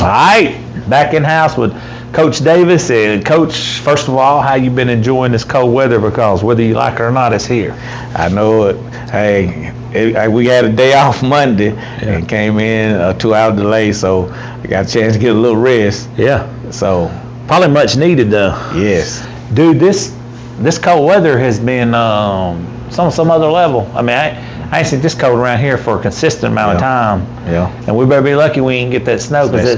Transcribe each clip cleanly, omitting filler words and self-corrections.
right, back in house with Coach Davis. And Coach, first of all, how you been enjoying this cold weather? Because whether you like it or not, it's here. I know it. Hey, we had a day off Monday and came in a 2-hour delay, so I got a chance to get a little rest. Yeah. So probably much needed, though. Yes. Dude, this cold weather has been some other level. I mean, I ain't seen this cold around here for a consistent amount of time. Yeah. And we better be lucky we ain't get that snow, because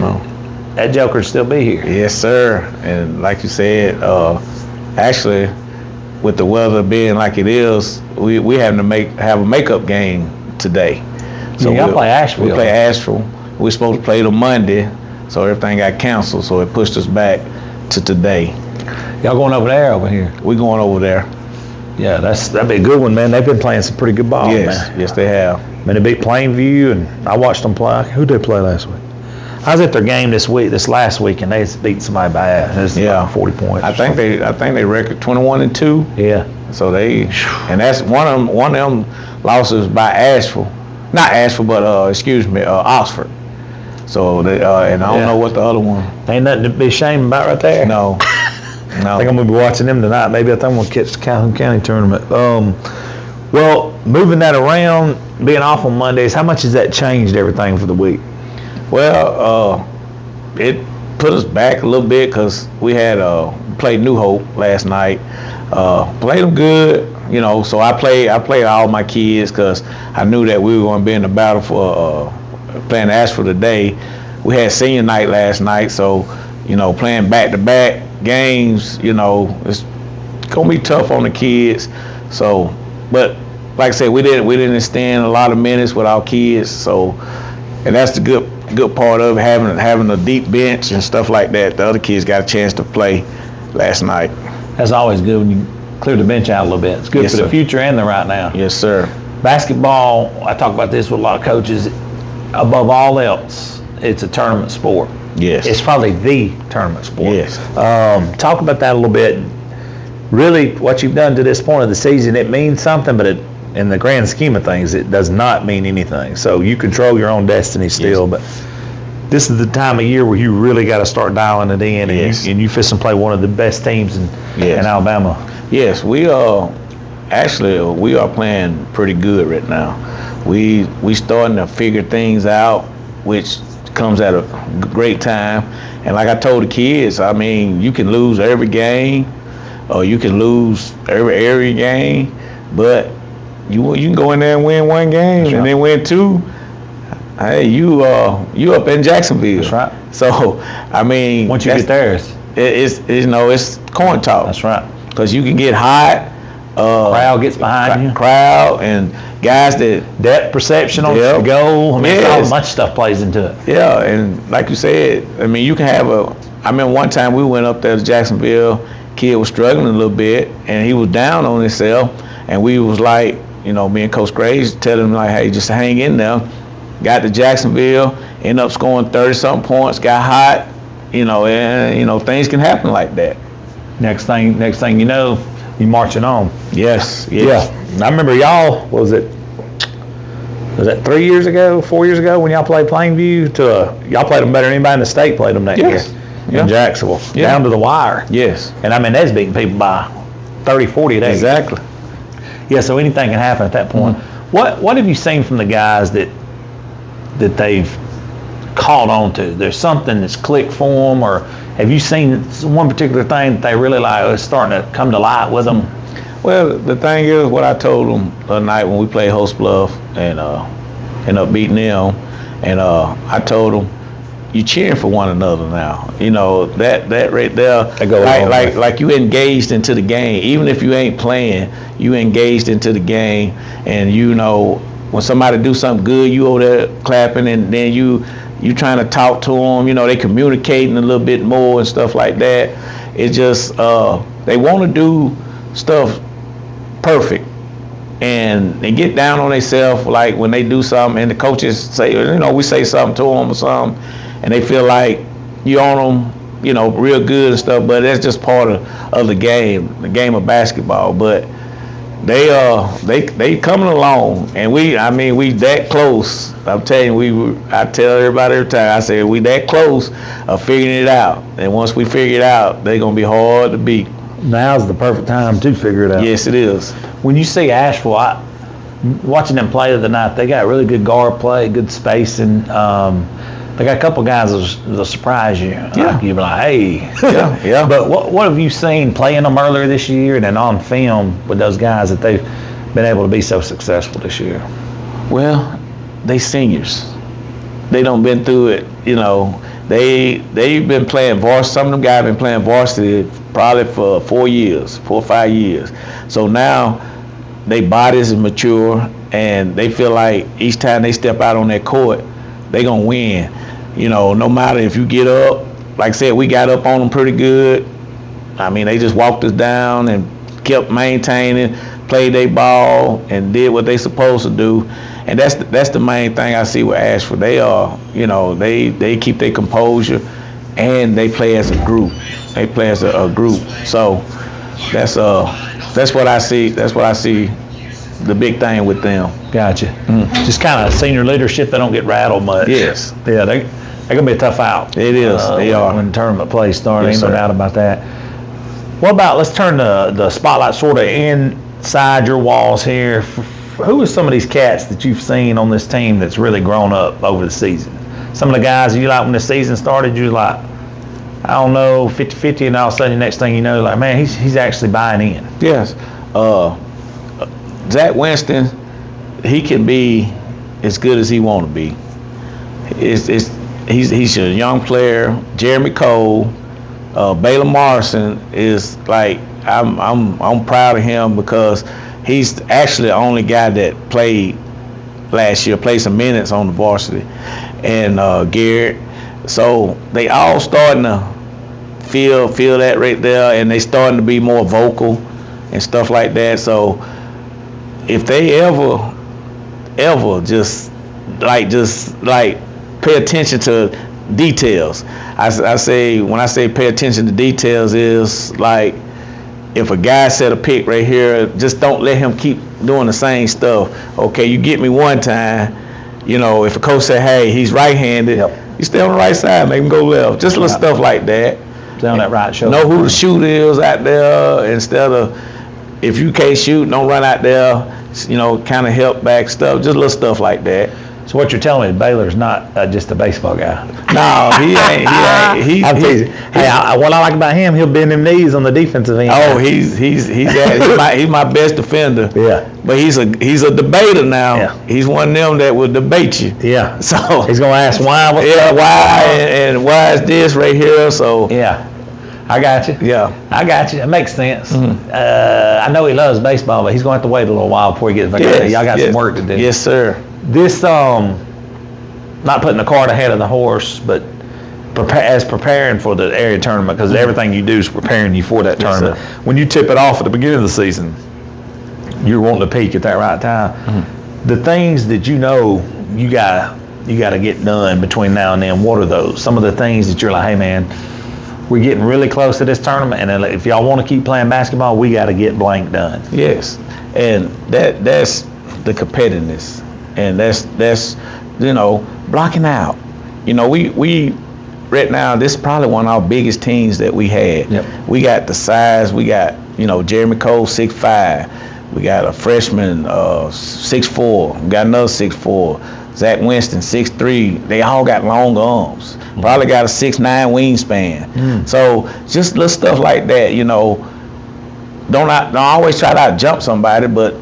that joker'd still be here. Yes, sir. And like you said, actually, with the weather being like it is, we having to have a makeup game today. So y'all play Asheville. We play Asheville. We're supposed to play it on Monday, so everything got canceled. So it pushed us back to today. Y'all going over there, over here? We're going over there. Yeah, that'd be a good one, man. They've been playing some pretty good ball, man. Yes, they have. Man, they beat Plainview, and I watched them play. Who did they play last week? I was at their game this last week, and they beat somebody bad. Like 40 points. I think they record 21-2. Yeah. So and that's one of them losses by Asheville, not Asheville, but Oxford. So they and I don't know what the other one. Ain't nothing to be ashamed about right there. No. I think I'm gonna be watching them tonight. Maybe I think I'm gonna catch the Calhoun County tournament. Well, moving that around, being off on Mondays, how much has that changed everything for the week? Well, it put us back a little bit because we had played New Hope last night. Played them good, So I played all my kids because I knew that we were going to be in the battle for playing Asheville today. We had senior night last night, so playing back-to-back games, it's gonna be tough on the kids. So, but like I said, we didn't extend a lot of minutes with our kids. So, and that's the good part of having a deep bench and stuff like that. The other kids got a chance to play last night. That's always good when you clear the bench out a little bit. It's good for the future and the right now. Yes, sir. Basketball, I talk about this with a lot of coaches. Above all else, it's a tournament sport. Yes. It's probably the tournament sport. Yes. Talk about that a little bit. Really, what you've done to this point of the season, it means something, but in the grand scheme of things, it does not mean anything. So you control your own destiny still, but this is the time of year where you really got to start dialing it in, and you fist and play one of the best teams in Alabama. Yes, we are playing pretty good right now. We starting to figure things out, which comes at a great time. And like I told the kids, I mean, you can lose every game, or you can lose every game, but you can go in there and win one game and then win two. Hey, you up in Jacksonville. That's right. So I mean, once you get there, it's coin toss. That's right. Because you can get hot. Crowd gets behind you. Crowd and guys that depth perception on the goal. I mean, a bunch of stuff plays into it. Yeah, and like you said, I mean, you can have I remember one time we went up there to Jacksonville. Kid was struggling a little bit, and he was down on himself, and we was like, me and Coach Graves telling him like, hey, just hang in there. Got to Jacksonville, ended up scoring 30-something points, got hot, and things can happen like that. Next thing you know, you marching on. Yes. Yeah. I remember y'all, was that 4 years ago when y'all played Plainview? Y'all played them better than anybody in the state played them that year in Jacksonville, down to the wire. Yes. And I mean, that's beating people by 30, 40 days. Exactly. Yeah, so anything can happen at that point. Mm-hmm. What have you seen from the guys that they've caught on to? There's something that's clicked for them, or have you seen one particular thing that they really like is starting to come to light with them? Well, the thing is, what I told them the night when we played Host Bluff and ended up beating them, and I told them, you cheering for one another now. That right there, like you engaged into the game. Even if you ain't playing, you engaged into the game, and when somebody do something good, you over there clapping, and then you trying to talk to them. They communicating a little bit more and stuff like that. It's just they want to do stuff perfect, and they get down on themselves. Like when they do something, and the coaches say, we say something to them or something, and they feel like you on them, real good and stuff. But that's just part of the game of basketball. But they coming along, and we that close. I'm telling you, I tell everybody every time. I say we that close of figuring it out, and once we figure it out, they're gonna be hard to beat. Now's the perfect time to figure it out. Yes, it is. When you see Asheville, watching them play the other night, they got really good guard play, good spacing. They got a couple guys that'll surprise you. Yeah. Like you'll be like, hey. Yeah. But what have you seen playing them earlier this year and then on film with those guys that they've been able to be so successful this year? Well, they seniors. They done been through it. They've been playing varsity. Some of them guys been playing varsity probably for 4 or 5 years. So now their bodies are mature, and they feel like each time they step out on that court, they gonna win. No matter if you get up. Like I said, we got up on them pretty good. They just walked us down and kept maintaining, played their ball, and did what they supposed to do. And that's the main thing I see with Ashford. They are, they keep their composure, and they play as a group. They play as a group. So that's what I see. That's what I see. The big thing with them. Gotcha. Just kind of senior leadership. They don't get rattled much. Yes. Yeah, they're gonna be a tough out. It is. They are. When tournament play starts. Yes, Ain't no doubt about that. What about, let's turn the spotlight sort of inside your walls here. Who are some of these cats that you've seen on this team that's really grown up over the season? Some of the guys you like when the season started, you like, I don't know, 50-50, and all of a sudden the next thing you know, like, man, he's actually buying in. Yes. Zach Winston, he can be as good as he want to be. He's a young player. Jeremy Cole, Baylor Morrison is like, I'm proud of him because he's actually the only guy that played last year, played some minutes on the varsity, and Garrett. So they all starting to feel that right there, and they starting to be more vocal and stuff like that. So if they ever just pay attention to details. I say, when I say pay attention to details, is like, if a guy set a pick right here, just don't let him keep doing the same stuff. Okay, you get me one time, if a coach say, hey, he's right-handed, you stay on the right side, make him go left. Just little stuff like that. Stay on that right shoulder. Know who the shooter is out there, instead of, if you can't shoot, don't run out there, kind of help back stuff, just little stuff like that. So what you're telling me, Baylor's not just a baseball guy. No, he ain't. I'm teasing. Hey, what I like about him, he'll bend them knees on the defensive end. Oh, he's my best defender. Yeah. But he's a debater now. Yeah. He's one of them that will debate you. Yeah. So he's gonna ask why. Why and why is this right here? So yeah. I got you. Yeah. I got you. It makes sense. I know he loves baseball, but he's going to have to wait a little while before he gets back. Yes, Y'all got some work to do. Yes, sir. This, not putting the cart ahead of the horse, but preparing for the area tournament, because everything you do is preparing you for that tournament. Yes, when you tip it off at the beginning of the season, you're wanting to peak at that right time. The things that you got to get done between now and then, what are those? Some of the things that you're like, hey man, we're getting really close to this tournament, and if y'all want to keep playing basketball, we got to get blank done. Yes, and that's the competitiveness, and that's blocking out. We right now, this is probably one of our biggest teams that we had. Yep. We got the size. We got Jeremy Cole 6'5". We got a freshman 6'4". We got another 6'4". Zach Winston 6'3". They all got long arms. Probably got a 6'9" wingspan. So just little stuff like that. Don't always try to jump somebody, but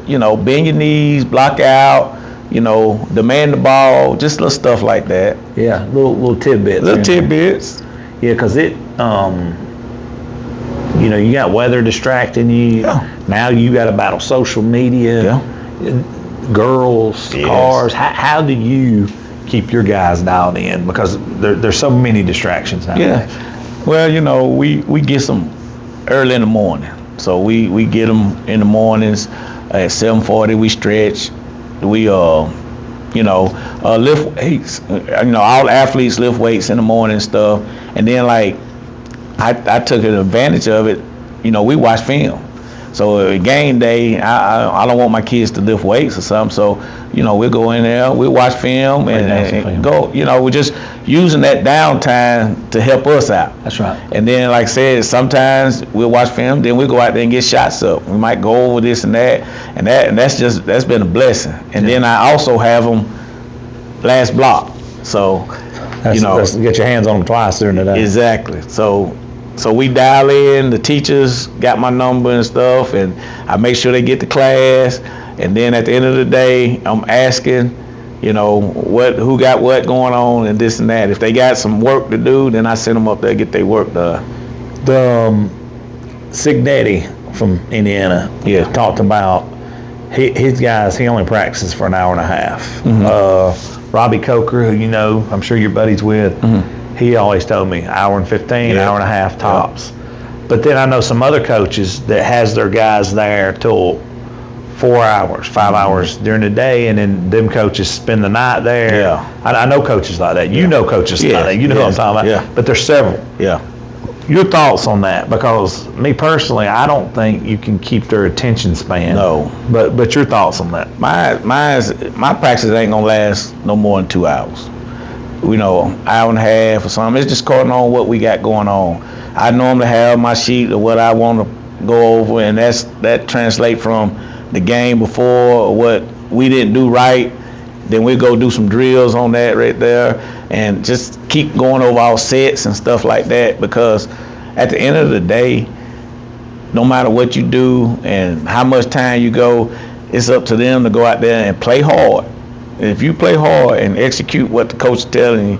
bend your knees, block out. Demand the ball, just little stuff like that. Yeah, little tidbits. Little tidbits. Yeah, because it, you got weather distracting you. Yeah. Now you got to battle social media, girls, cars. How do you keep your guys dialed in? Because there's so many distractions now. Yeah. Well, we get some early in the morning. So we get them in the mornings at 7:40. We stretch. We lift weights. All athletes lift weights in the morning and stuff. And then I took advantage of it. We watch film. So game day, I don't want my kids to lift weights or something. So, we'll go in there, we'll watch film and go. We're just using that downtime to help us out. That's right. And then, like I said, sometimes we'll watch film, then we'll go out there and get shots up. We might go over this and that, and that's been a blessing. And then I also have them last block. So, That's get your hands on them twice during the day. Exactly. So we dial in. The teachers got my number and stuff, and I make sure they get to class. And then at the end of the day, I'm asking, who got what going on and this and that. If they got some work to do, then I send them up there to get their work done. The Signetti from Indiana talked about his guys. He only practices for an hour and a half. Mm-hmm. Robbie Coker, who I'm sure you're buddies with. Mm-hmm. He always told me hour and 15, hour and a half tops. But then I know some other coaches that has their guys there till 4 hours, 5 hours during the day, and then them coaches spend the night there. Yeah. I know coaches like that. You know coaches like that. You know what I'm talking about. Yeah. But there's several. Yeah. Your thoughts on that? Because me personally, I don't think you can keep their attention span. No. But your thoughts on that? My practice ain't gonna last no more than 2 hours. Hour and a half or something. It's just according on what we got going on. I normally have my sheet of what I want to go over, and that translate from the game before or what we didn't do right. Then we go do some drills on that right there, and just keep going over our sets and stuff like that. Because at the end of the day, no matter what you do and how much time you go, it's up to them to go out there and play hard. And if you play hard and execute what the coach is telling you,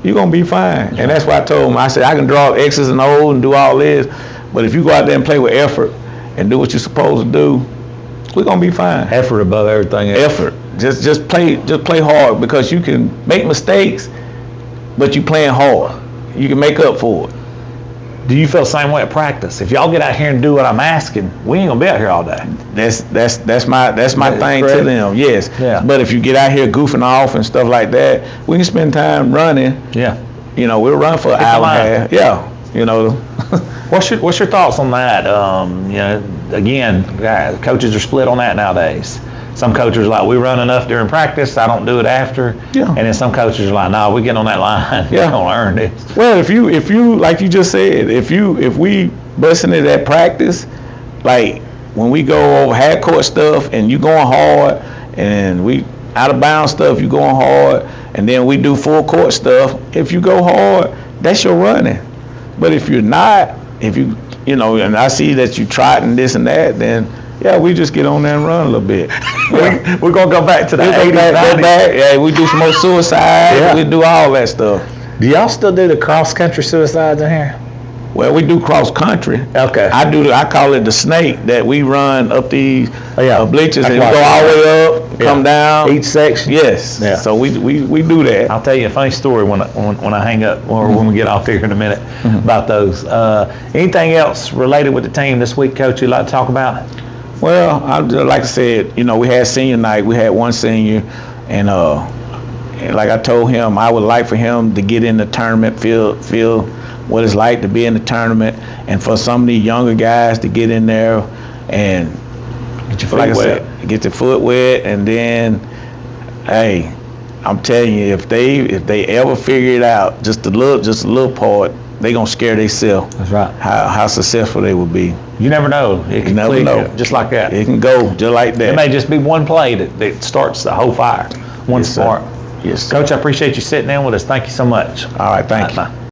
you're going to be fine. And that's why I told him, I said, I can draw X's and O's and do all this, but if you go out there and play with effort and do what you're supposed to do, we're going to be fine. Effort above everything else. Effort. Just play hard, because you can make mistakes, but you playing hard. You can make up for it. Do you feel the same way at practice? If y'all get out here and do what I'm asking, we ain't gonna be out here all day. That's my thing correct? to them. Yes. Yeah. But if you get out here goofing off and stuff like that, we can spend time running. Yeah. We'll run for an hour and a half. Yeah. What's your thoughts on that? Again, coaches are split on that nowadays. Some coaches are like, we run enough during practice, I don't do it after. Yeah. And then some coaches are like, no, we get on that line. Yeah. We're gonna earn this. Well, if you like you just said, if we busting it at practice, like when we go over half court stuff and you going hard, and we out of bounds stuff, you going hard, and then we do full court stuff, if you go hard, that's your running. But if you're not, and I see that you trotting this and that, then we just get on there and run a little bit. We're going to go back to the 80s, 90s. Yeah, we do some more suicide. Yeah. We do all that stuff. Do y'all still do the cross-country suicides in here? Well, we do cross country. Okay. I call it the snake, that we run up these bleachers and go all the way up, come down. Each section? Yes. Yeah. So we do that. I'll tell you a funny story when I hang up, or when we get off here in a minute, about those. Anything else related with the team this week, Coach, you'd like to talk about? Well, like I said, we had senior night. We had one senior, and like I told him, I would like for him to get in the tournament, feel what it's like to be in the tournament, and for some of these younger guys to get in there and get your foot wet. Get your foot wet, and then, hey, I'm telling you, if they ever figure it out, just a little part, they gonna scare themselves. That's right. How successful they will be. You never know. It can never know. Just like that. It can go just like that. It may just be one play that starts the whole fire. One spark. Yes, sir. Coach, I appreciate you sitting in with us. Thank you so much. All right, thank you. Bye.